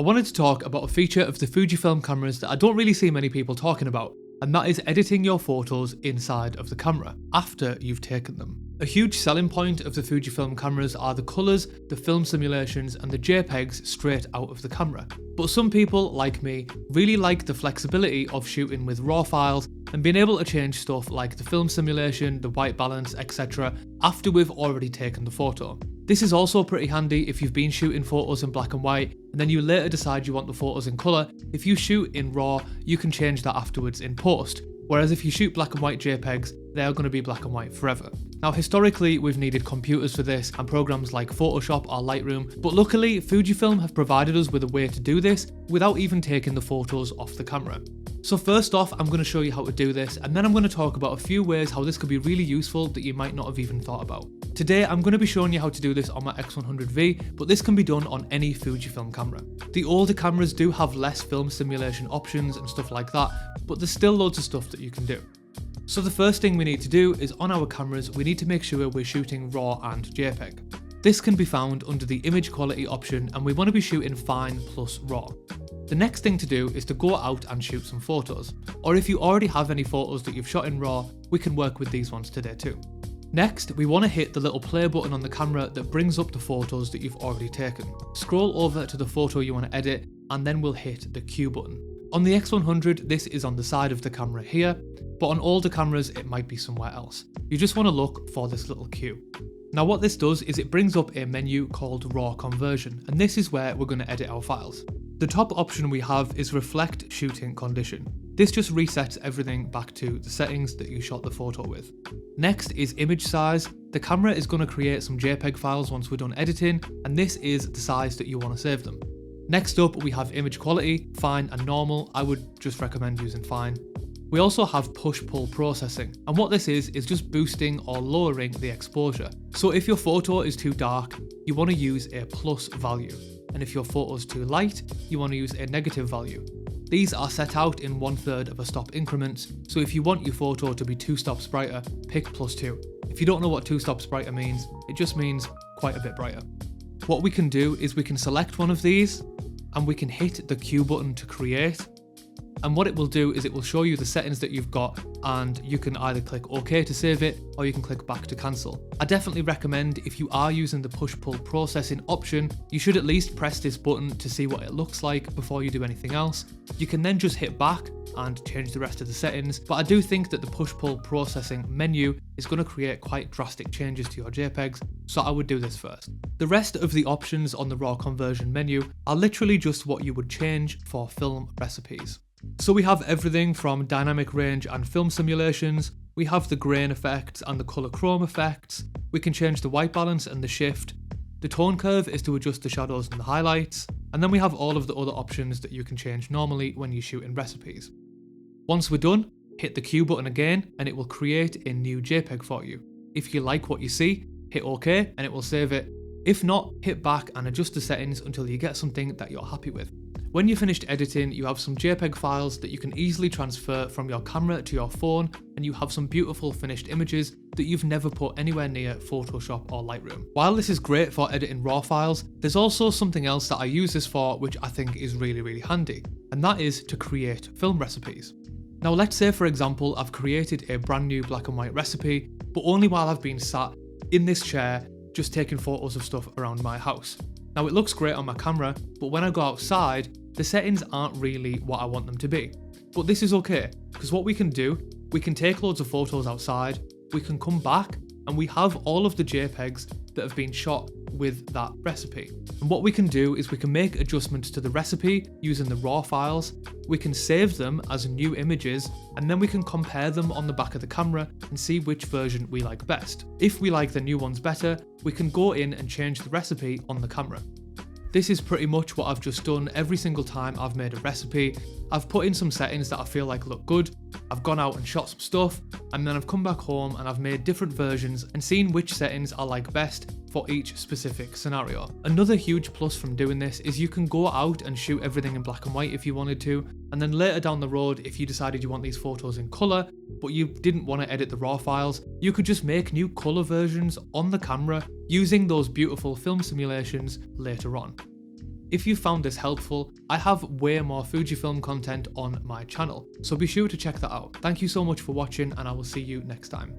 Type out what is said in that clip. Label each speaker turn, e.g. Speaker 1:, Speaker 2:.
Speaker 1: I wanted to talk about a feature of the Fujifilm cameras that I don't really see many people talking about, and that is editing your photos inside of the camera, after you've taken them. A huge selling point of the Fujifilm cameras are the colours, the film simulations and the JPEGs straight out of the camera. But some people, like me, really like the flexibility of shooting with RAW files and being able to change stuff like the film simulation, the white balance, etc. after we've already taken the photo. This is also pretty handy if you've been shooting photos in black and white and then you later decide you want the photos in colour. If you shoot in RAW, you can change that afterwards in post. Whereas if you shoot black and white JPEGs, they are going to be black and white forever. Now historically we've needed computers for this and programs like Photoshop or Lightroom, but luckily Fujifilm have provided us with a way to do this without even taking the photos off the camera. So first off, I'm going to show you how to do this, and then I'm going to talk about a few ways how this could be really useful that you might not have even thought about. Today I'm going to be showing you how to do this on my X100V, but this can be done on any Fujifilm camera. The older cameras do have less film simulation options and stuff like that, but there's still loads of stuff that you can do. So the first thing we need to do is on our cameras we need to make sure we're shooting RAW and JPEG. This can be found under the image quality option and we want to be shooting fine plus RAW. The next thing to do is to go out and shoot some photos, or if you already have any photos that you've shot in RAW, we can work with these ones today too. Next, we want to hit the little play button on the camera that brings up the photos that you've already taken. Scroll over to the photo you want to edit and then we'll hit the Q button. On the X100 this is on the side of the camera here, but on older cameras it might be somewhere else. You just want to look for this little Q. Now what this does is it brings up a menu called RAW conversion, and this is where we're going to edit our files. The top option we have is reflect shooting condition. This just resets everything back to the settings that you shot the photo with. Next is image size. The camera is going to create some JPEG files once we're done editing, and this is the size that you want to save them. Next up we have image quality, fine and normal. I would just recommend using fine. We also have push-pull processing, and what this is just boosting or lowering the exposure. So if your photo is too dark, you want to use a plus value, and if your photo is too light, you want to use a negative value. These are set out in 1/3 of a stop increments, so if you want your photo to be 2 stops brighter, pick +2. If you don't know what 2 stops brighter means, it just means quite a bit brighter. What we can do is we can select one of these, and we can hit the Q button to create. And what it will do is it will show you the settings that you've got, and you can either click OK to save it or you can click back to cancel. I definitely recommend if you are using the push-pull processing option, you should at least press this button to see what it looks like before you do anything else. You can then just hit back and change the rest of the settings, but I do think that the push-pull processing menu is going to create quite drastic changes to your JPEGs, so I would do this first. The rest of the options on the RAW conversion menu are literally just what you would change for film recipes. So we have everything from dynamic range and film simulations, we have the grain effects and the colour chrome effects, we can change the white balance and the shift, the tone curve is to adjust the shadows and the highlights, and then we have all of the other options that you can change normally when you shoot in recipes. Once we're done, hit the Q button again and it will create a new JPEG for you. If you like what you see, hit OK and it will save it. If not, hit back and adjust the settings until you get something that you're happy with. When you're finished editing, you have some JPEG files that you can easily transfer from your camera to your phone, and you have some beautiful finished images that you've never put anywhere near Photoshop or Lightroom. While this is great for editing RAW files, there's also something else that I use this for which I think is really handy, and that is to create film recipes. Now let's say for example I've created a brand new black and white recipe, but only while I've been sat in this chair just taking photos of stuff around my house. Now it looks great on my camera, but when I go outside, the settings aren't really what I want them to be. But this is okay, because what we can do, we can take loads of photos outside, we can come back, and we have all of the JPEGs that have been shot with that recipe. And what we can do is we can make adjustments to the recipe using the RAW files, we can save them as new images, and then we can compare them on the back of the camera and see which version we like best. If we like the new ones better, we can go in and change the recipe on the camera. This is pretty much what I've just done every single time I've made a recipe. I've put in some settings that I feel like look good, I've gone out and shot some stuff, and then I've come back home and I've made different versions and seen which settings I like best for each specific scenario. Another huge plus from doing this is you can go out and shoot everything in black and white if you wanted to, and then later down the road, if you decided you want these photos in colour, but you didn't want to edit the RAW files, you could just make new colour versions on the camera using those beautiful film simulations later on. If you found this helpful, I have way more Fujifilm content on my channel, so be sure to check that out. Thank you so much for watching, and I will see you next time.